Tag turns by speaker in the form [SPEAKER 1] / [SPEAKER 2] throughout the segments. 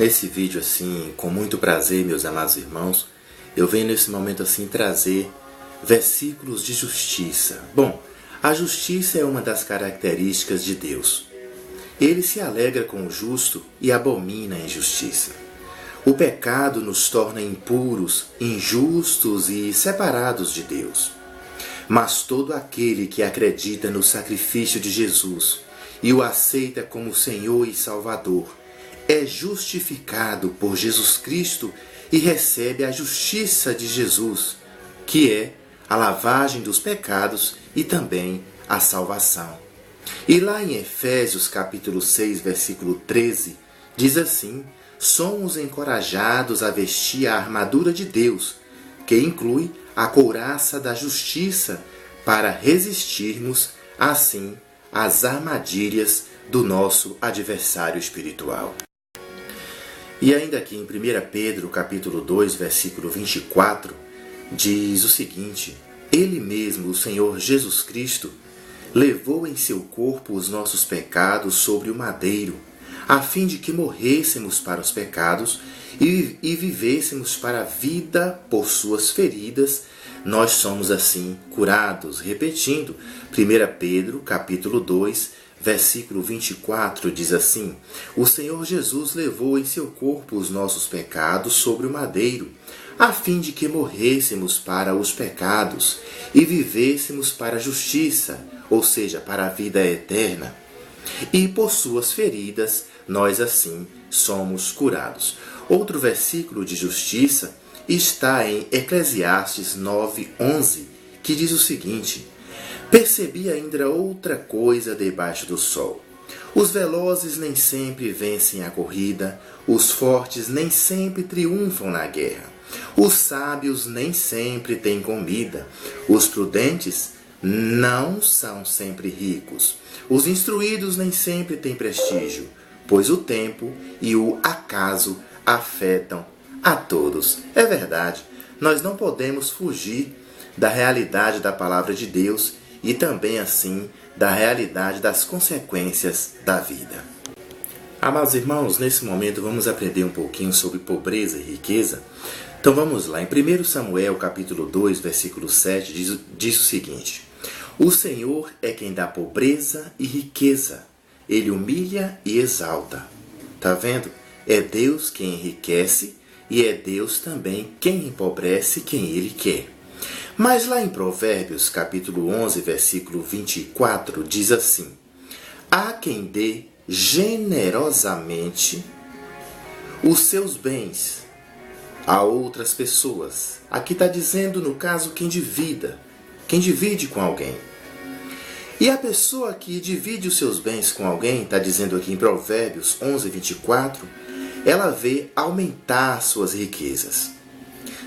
[SPEAKER 1] Nesse vídeo assim, com muito prazer, meus amados irmãos, eu venho nesse momento assim trazer versículos de justiça. Bom, a justiça é uma das características de Deus. Ele se alegra com o justo e abomina a injustiça. O pecado nos torna impuros, injustos e separados de Deus. Mas todo aquele que acredita no sacrifício de Jesus e o aceita como Senhor e Salvador é justificado por Jesus Cristo e recebe a justiça de Jesus, que é a lavagem dos pecados e também a salvação. E lá em Efésios capítulo 6, versículo 13, diz assim: somos encorajados a vestir a armadura de Deus, que inclui a couraça da justiça, para resistirmos, assim, às armadilhas do nosso adversário espiritual. E ainda aqui em 1 Pedro, capítulo 2, versículo 24, diz o seguinte: Ele mesmo, o Senhor Jesus Cristo, levou em seu corpo os nossos pecados sobre o madeiro, a fim de que morrêssemos para os pecados e vivêssemos para a vida. Por suas feridas nós somos assim curados. Repetindo, 1 Pedro, capítulo 2, versículo 24, diz assim: o Senhor Jesus levou em seu corpo os nossos pecados sobre o madeiro, a fim de que morrêssemos para os pecados e vivêssemos para a justiça, ou seja, para a vida eterna. E por suas feridas nós assim somos curados. Outro versículo de justiça está em Eclesiastes 9:11, que diz o seguinte: percebi ainda outra coisa debaixo do sol. Os velozes nem sempre vencem a corrida, os fortes nem sempre triunfam na guerra, os sábios nem sempre têm comida, os prudentes não são sempre ricos, os instruídos nem sempre têm prestígio, pois o tempo e o acaso afetam a todos. É verdade, nós não podemos fugir da realidade da palavra de Deus e também assim da realidade das consequências da vida. Amados irmãos, nesse momento vamos aprender um pouquinho sobre pobreza e riqueza. Então vamos lá, em 1 Samuel capítulo 2, versículo 7, diz o seguinte: o Senhor é quem dá pobreza e riqueza, Ele humilha e exalta. Tá vendo? É Deus quem enriquece e é Deus também quem empobrece quem Ele quer. Mas lá em Provérbios, capítulo 11, versículo 24, diz assim: há quem dê generosamente os seus bens a outras pessoas. Aqui está dizendo, no caso, quem divide com alguém. E a pessoa que divide os seus bens com alguém, está dizendo aqui em Provérbios 11, 24, ela vê aumentar suas riquezas.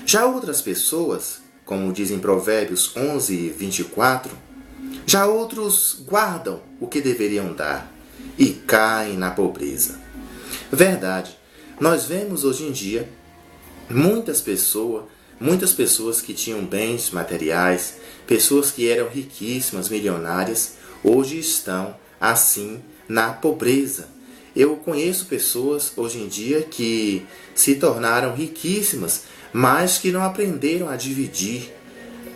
[SPEAKER 1] Já outras pessoas, como diz em Provérbios 11, 24, já outros guardam o que deveriam dar e caem na pobreza. Verdade, nós vemos hoje em dia muitas pessoas que tinham bens materiais, pessoas que eram riquíssimas, milionárias, hoje estão assim na pobreza. Eu conheço pessoas hoje em dia que se tornaram riquíssimas, mas que não aprenderam a dividir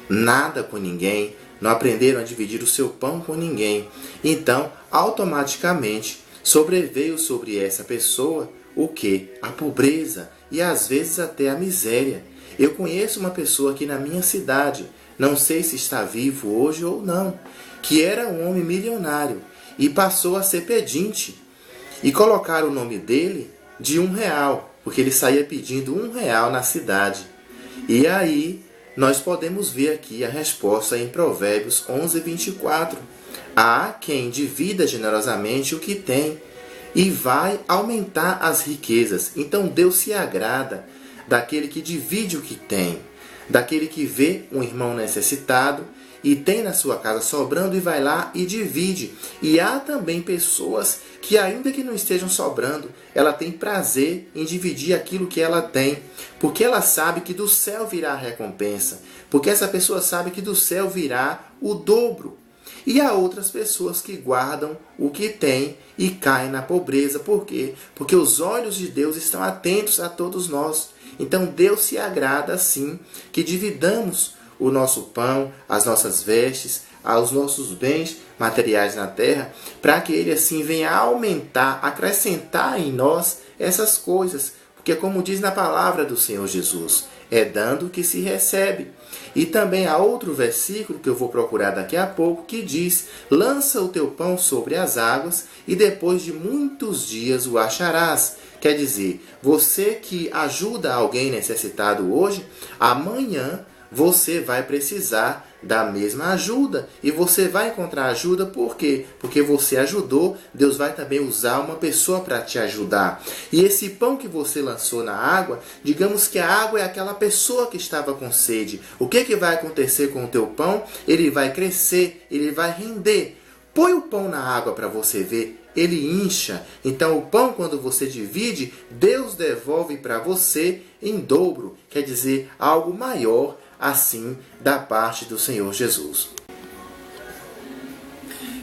[SPEAKER 1] nada com ninguém, não aprenderam a dividir o seu pão com ninguém. Então, automaticamente, sobreveio sobre essa pessoa o quê? A pobreza e às vezes até a miséria. Eu conheço uma pessoa aqui na minha cidade, não sei se está vivo hoje ou não, que era um homem milionário e passou a ser pedinte. E colocaram o nome dele de R$1, porque ele saía pedindo R$1 na cidade. E aí nós podemos ver aqui a resposta em Provérbios 11, 24. Há quem divida generosamente o que tem e vai aumentar as riquezas. Então Deus se agrada daquele que divide o que tem, daquele que vê um irmão necessitado e tem na sua casa sobrando e vai lá e divide. E há também pessoas que, ainda que não estejam sobrando, ela tem prazer em dividir aquilo que ela tem, porque ela sabe que do céu virá a recompensa, porque essa pessoa sabe que do céu virá o dobro. E há outras pessoas que guardam o que têm e caem na pobreza. Por quê? Porque os olhos de Deus estão atentos a todos nós. Então Deus se agrada assim que dividamos o nosso pão, as nossas vestes, os nossos bens materiais na terra, para que Ele assim venha aumentar, acrescentar em nós essas coisas. Porque como diz na palavra do Senhor Jesus, é dando que se recebe. E também há outro versículo que eu vou procurar daqui a pouco, que diz: lança o teu pão sobre as águas e depois de muitos dias o acharás. Quer dizer, você que ajuda alguém necessitado hoje, amanhã você vai precisar da mesma ajuda. E você vai encontrar ajuda por quê? Porque você ajudou, Deus vai também usar uma pessoa para te ajudar. E esse pão que você lançou na água, digamos que a água é aquela pessoa que estava com sede. O que vai acontecer com o teu pão? Ele vai crescer, ele vai render. Põe o pão na água para você ver, ele incha. Então o pão, quando você divide, Deus devolve para você em dobro. Quer dizer, algo maior assim da parte do Senhor Jesus.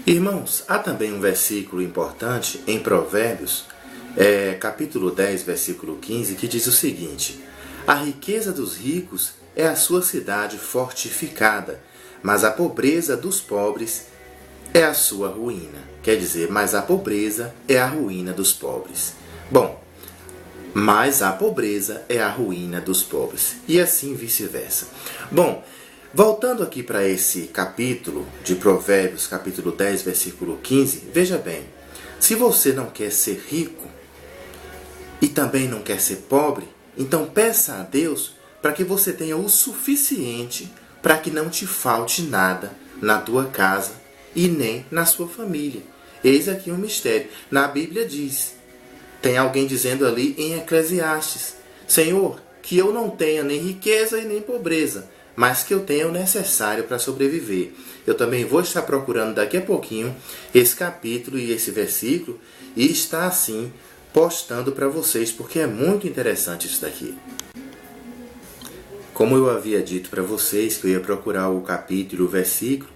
[SPEAKER 1] Irmãos, há também um versículo importante em Provérbios, capítulo 10, versículo 15, que diz o seguinte: a riqueza dos ricos é a sua cidade fortificada, mas a pobreza dos pobres é a sua ruína. Quer dizer, mas a pobreza é a ruína dos pobres. Bom, mas a pobreza é a ruína dos pobres. E assim vice-versa. Bom, voltando aqui para esse capítulo de Provérbios, capítulo 10, versículo 15, veja bem, se você não quer ser rico e também não quer ser pobre, então peça a Deus para que você tenha o suficiente para que não te falte nada na tua casa e nem na sua família. Eis aqui um mistério. Na Bíblia diz, tem alguém dizendo ali em Eclesiastes: Senhor, que eu não tenha nem riqueza e nem pobreza, mas que eu tenha o necessário para sobreviver. Eu também vou estar procurando daqui a pouquinho esse capítulo e esse versículo e estar assim postando para vocês, porque é muito interessante isso daqui. Como eu havia dito para vocês que eu ia procurar o capítulo e o versículo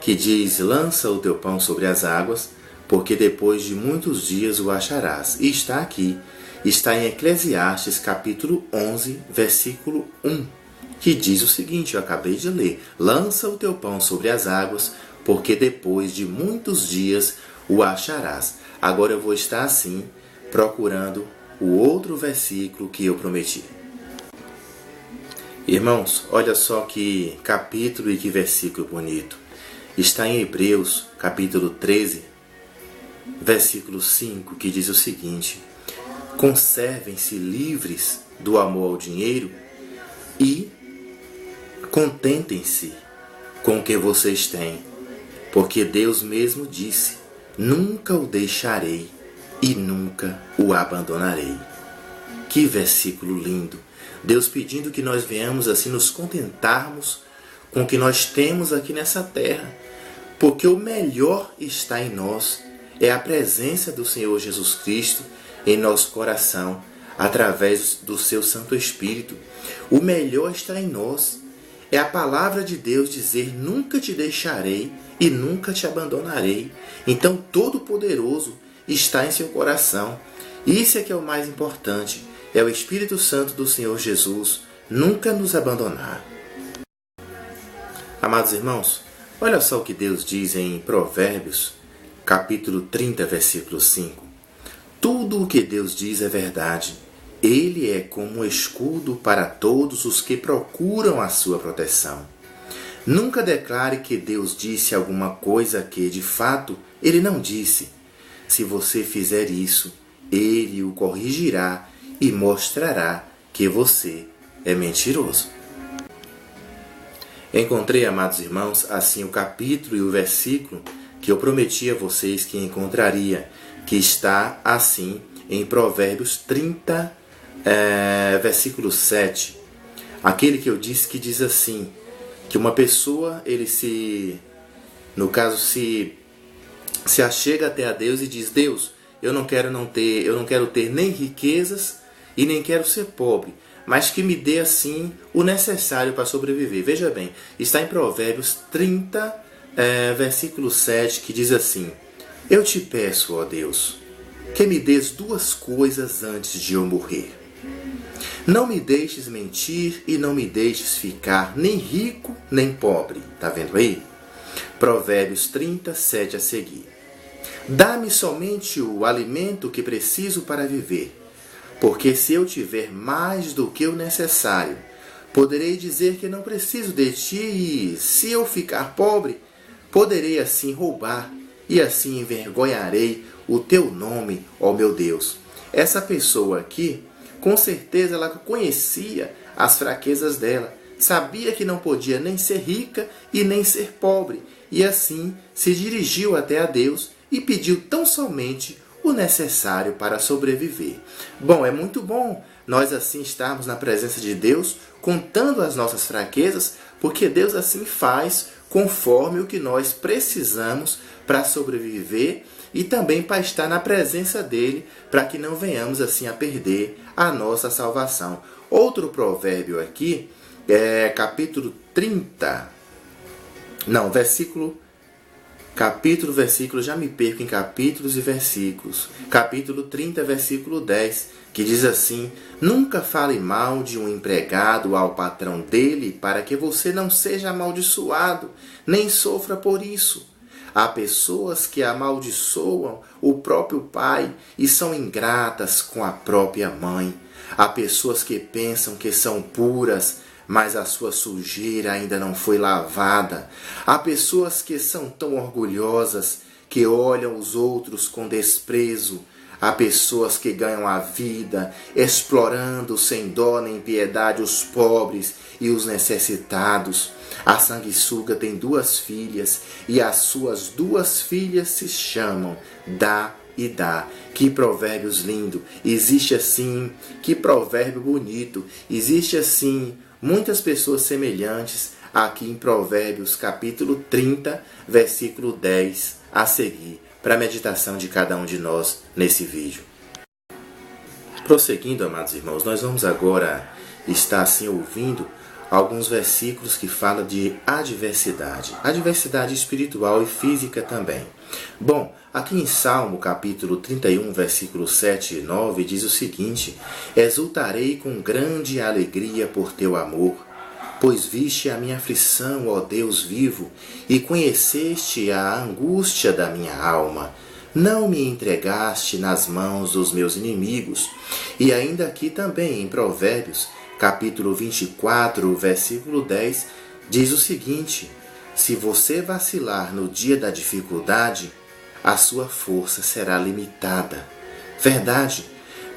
[SPEAKER 1] que diz: lança o teu pão sobre as águas, porque depois de muitos dias o acharás. E está aqui, está em Eclesiastes capítulo 11, versículo 1, que diz o seguinte, eu acabei de ler: lança o teu pão sobre as águas, porque depois de muitos dias o acharás. Agora eu vou estar assim, procurando o outro versículo que eu prometi. Irmãos, olha só que capítulo e que versículo bonito. Está em Hebreus capítulo 13, versículo 5, que diz o seguinte: conservem-se livres do amor ao dinheiro e contentem-se com o que vocês têm, porque Deus mesmo disse: nunca o deixarei e nunca o abandonarei. Que versículo lindo! Deus pedindo que nós venhamos assim nos contentarmos com o que nós temos aqui nessa terra, porque o melhor está em nós. É a presença do Senhor Jesus Cristo em nosso coração, através do seu Santo Espírito. O melhor está em nós. É a palavra de Deus dizer: nunca te deixarei e nunca te abandonarei. Então, Todo-Poderoso está em seu coração. Isso é que é o mais importante. É o Espírito Santo do Senhor Jesus nunca nos abandonar. Amados irmãos, olha só o que Deus diz em Provérbios, capítulo 30, versículo 5. Tudo o que Deus diz é verdade. Ele é como um escudo para todos os que procuram a sua proteção. Nunca declare que Deus disse alguma coisa que, de fato, Ele não disse. Se você fizer isso, Ele o corrigirá e mostrará que você é mentiroso. Encontrei, amados irmãos, assim o capítulo e o versículo que eu prometi a vocês que encontraria, que está assim em Provérbios 30, versículo 7. Aquele que eu disse que diz assim, que uma pessoa, se achega até a Deus e diz: Deus, eu não quero ter nem riquezas e nem quero ser pobre, mas que me dê assim o necessário para sobreviver. Veja bem, está em Provérbios 30, versículo 7, que diz assim: Eu te peço, ó Deus, que me des duas coisas antes de eu morrer. Não me deixes mentir e não me deixes ficar nem rico nem pobre. Tá vendo aí? Provérbios 37 a seguir. Dá-me somente o alimento que preciso para viver, porque se eu tiver mais do que o necessário, poderei dizer que não preciso de ti, e se eu ficar pobre, poderei assim roubar, e assim envergonharei o teu nome, ó meu Deus. Essa pessoa aqui, com certeza ela conhecia as fraquezas dela, sabia que não podia nem ser rica e nem ser pobre, e assim se dirigiu até a Deus e pediu tão somente o necessário para sobreviver. Bom, é muito bom nós assim estarmos na presença de Deus, contando as nossas fraquezas, porque Deus assim faz conforme o que nós precisamos para sobreviver e também para estar na presença dele, para que não venhamos assim a perder a nossa salvação. Outro provérbio aqui, capítulo 30, não, versículo, já me perco em capítulos e versículos. Capítulo 30, versículo 10, que diz assim: Nunca fale mal de um empregado ao patrão dele, para que você não seja amaldiçoado, nem sofra por isso. Há pessoas que amaldiçoam o próprio pai e são ingratas com a própria mãe. Há pessoas que pensam que são puras, mas a sua sujeira ainda não foi lavada. Há pessoas que são tão orgulhosas que olham os outros com desprezo. Há pessoas que ganham a vida explorando sem dó nem piedade os pobres e os necessitados. A sanguessuga tem 2 filhas e as suas 2 filhas se chamam Dá e Dá. Que provérbios lindo! Existe assim, que provérbio bonito! Existe assim muitas pessoas semelhantes aqui em Provérbios capítulo 30, versículo 10 a seguir, para a meditação de cada um de nós nesse vídeo. Prosseguindo, amados irmãos, nós vamos agora estar assim ouvindo alguns versículos que falam de adversidade espiritual e física também. Bom, aqui em Salmo capítulo 31, versículos 7 e 9, diz o seguinte: Exultarei com grande alegria por teu amor, pois viste a minha aflição, ó Deus vivo, e conheceste a angústia da minha alma. Não me entregaste nas mãos dos meus inimigos. E ainda aqui também em Provérbios, capítulo 24, versículo 10, diz o seguinte: Se você vacilar no dia da dificuldade, a sua força será limitada. Verdade,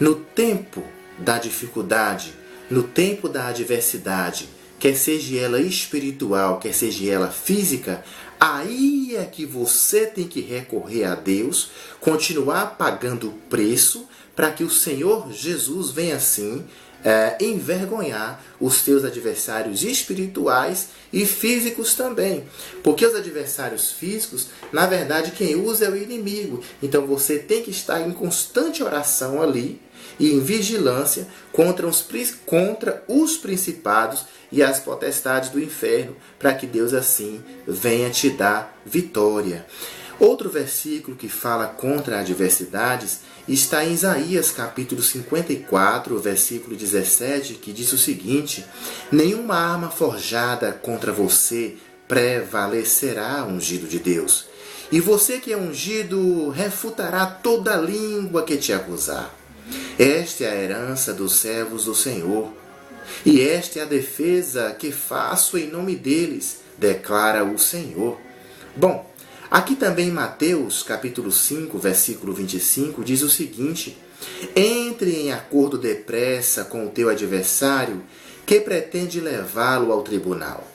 [SPEAKER 1] no tempo da dificuldade, no tempo da adversidade, quer seja ela espiritual, quer seja ela física, aí é que você tem que recorrer a Deus, continuar pagando o preço para que o Senhor Jesus venha assim envergonhar os teus adversários espirituais e físicos também. Porque os adversários físicos, na verdade, quem usa é o inimigo. Então você tem que estar em constante oração ali e em vigilância contra os principados e as potestades do inferno, para que Deus assim venha te dar vitória. Outro versículo que fala contra adversidades está em Isaías capítulo 54, versículo 17, que diz o seguinte: Nenhuma arma forjada contra você prevalecerá, ungido de Deus. E você que é ungido refutará toda língua que te acusar. Esta é a herança dos servos do Senhor, e esta é a defesa que faço em nome deles, declara o Senhor. Bom, aqui também em Mateus, capítulo 5, versículo 25, diz o seguinte: Entre em acordo depressa com o teu adversário, que pretende levá-lo ao tribunal.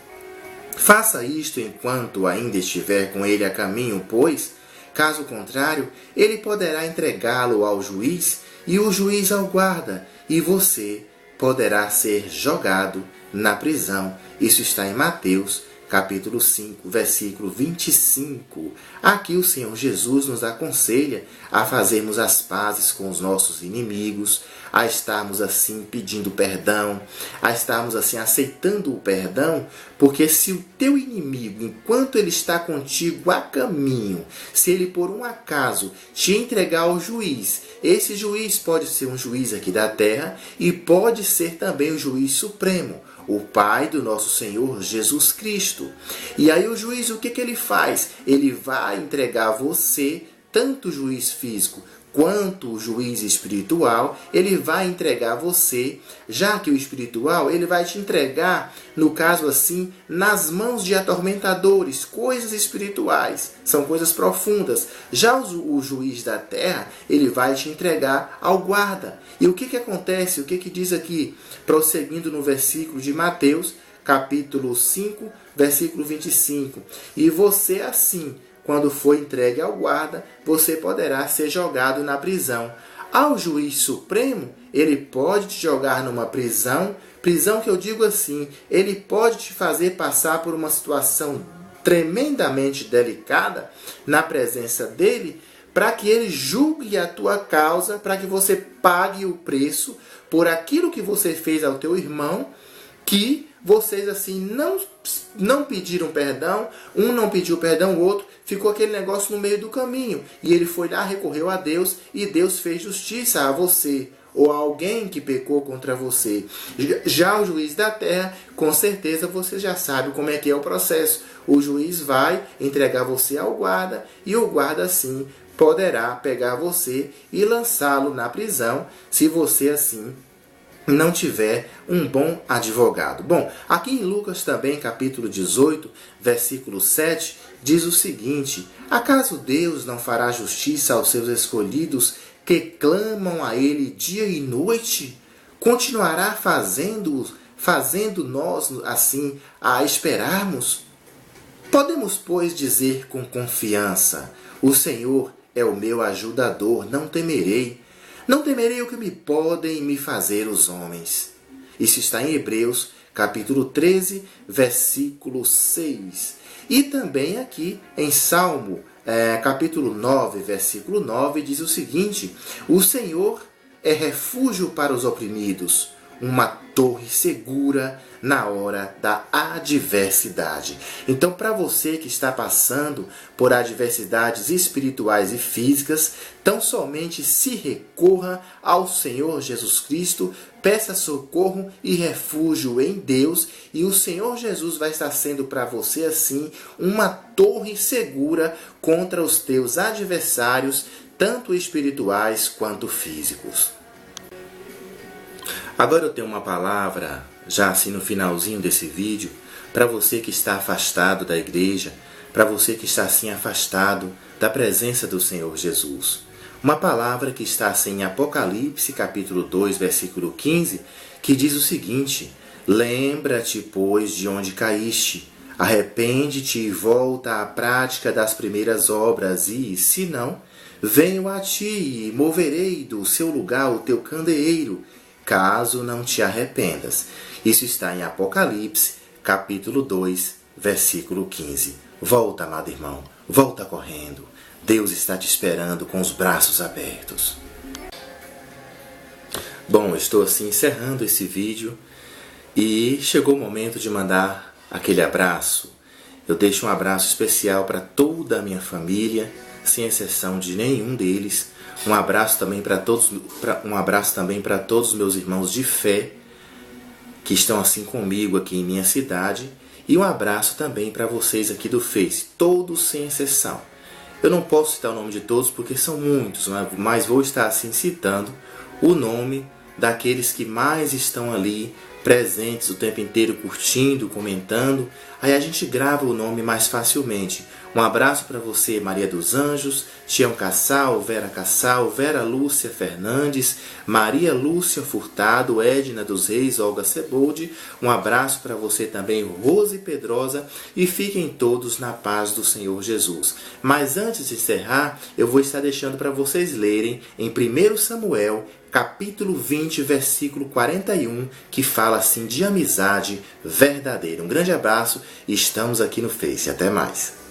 [SPEAKER 1] Faça isto enquanto ainda estiver com ele a caminho, pois, caso contrário, ele poderá entregá-lo ao juiz e o juiz ao guarda, e você poderá ser jogado na prisão. Isso está em Mateus, capítulo 5, versículo 25. Aqui o Senhor Jesus nos aconselha a fazermos as pazes com os nossos inimigos, a estarmos assim pedindo perdão, a estarmos assim aceitando o perdão, porque se o teu inimigo, enquanto ele está contigo a caminho, se ele por um acaso te entregar ao juiz, esse juiz pode ser um juiz aqui da terra e pode ser também o juiz supremo, o Pai do nosso Senhor Jesus Cristo. E aí o juiz, o que ele faz? Ele vai entregar a você, tanto o juiz físico quanto o juiz espiritual, ele vai entregar a você, já que o espiritual, ele vai te entregar, no caso assim, nas mãos de atormentadores, coisas espirituais, são coisas profundas. Já o juiz da terra, ele vai te entregar ao guarda. E o que acontece? O que diz aqui? Prosseguindo no versículo de Mateus, capítulo 5, versículo 25. E você assim, quando for entregue ao guarda, você poderá ser jogado na prisão. Ao juiz supremo, ele pode te jogar numa prisão que eu digo assim, ele pode te fazer passar por uma situação tremendamente delicada na presença dele, para que ele julgue a tua causa, para que você pague o preço por aquilo que você fez ao teu irmão, que vocês assim não pediram perdão, um não pediu perdão, o outro ficou aquele negócio no meio do caminho. E ele foi lá, recorreu a Deus e Deus fez justiça a você ou a alguém que pecou contra você. Já o juiz da terra, com certeza você já sabe como é que é o processo. O juiz vai entregar você ao guarda e o guarda assim poderá pegar você e lançá-lo na prisão, se você assim não tiver um bom advogado. Bom, aqui em Lucas também, capítulo 18, versículo 7, diz o seguinte: acaso Deus não fará justiça aos seus escolhidos que clamam a Ele dia e noite? Continuará fazendo nós assim a esperarmos? Podemos, pois, dizer com confiança: o Senhor é o meu ajudador, não temerei. Não temerei o que me podem me fazer os homens. Isso está em Hebreus, capítulo 13, versículo 6. E também aqui em Salmo, capítulo 9, versículo 9, diz o seguinte: o Senhor é refúgio para os oprimidos, uma torre segura na hora da adversidade. Então, para você que está passando por adversidades espirituais e físicas, tão somente se recorra ao Senhor Jesus Cristo, peça socorro e refúgio em Deus, e o Senhor Jesus vai estar sendo para você assim uma torre segura contra os teus adversários, tanto espirituais quanto físicos. Agora eu tenho uma palavra, já assim no finalzinho desse vídeo, para você que está afastado da igreja, para você que está assim afastado da presença do Senhor Jesus. Uma palavra que está assim em Apocalipse, capítulo 2, versículo 15, que diz o seguinte: lembra-te, pois, de onde caíste, arrepende-te e volta à prática das primeiras obras, e, se não, venho a ti e moverei do seu lugar o teu candeeiro, caso não te arrependas. Isso está em Apocalipse, capítulo 2, versículo 15. Volta, amado irmão, volta correndo. Deus está te esperando com os braços abertos. Bom, estou assim encerrando esse vídeo e chegou o momento de mandar aquele abraço. Eu deixo um abraço especial para toda a minha família, sem exceção de nenhum deles. Um abraço também para todos os meus irmãos de fé que estão assim comigo aqui em minha cidade, e um abraço também para vocês aqui do Face, todos sem exceção. Eu não posso citar o nome de todos porque são muitos, mas vou estar assim citando o nome daqueles que mais estão ali presentes o tempo inteiro, curtindo, comentando. Aí a gente grava o nome mais facilmente. Um abraço para você, Maria dos Anjos, Tião Cassal, Vera Lúcia Fernandes, Maria Lúcia Furtado, Edna dos Reis, Olga Ceboldi. Um abraço para você também, Rose Pedrosa, e fiquem todos na paz do Senhor Jesus. Mas antes de encerrar, eu vou estar deixando para vocês lerem em 1 Samuel, capítulo 20, versículo 41, que fala assim de amizade verdadeira. Um grande abraço e estamos aqui no Face. Até mais.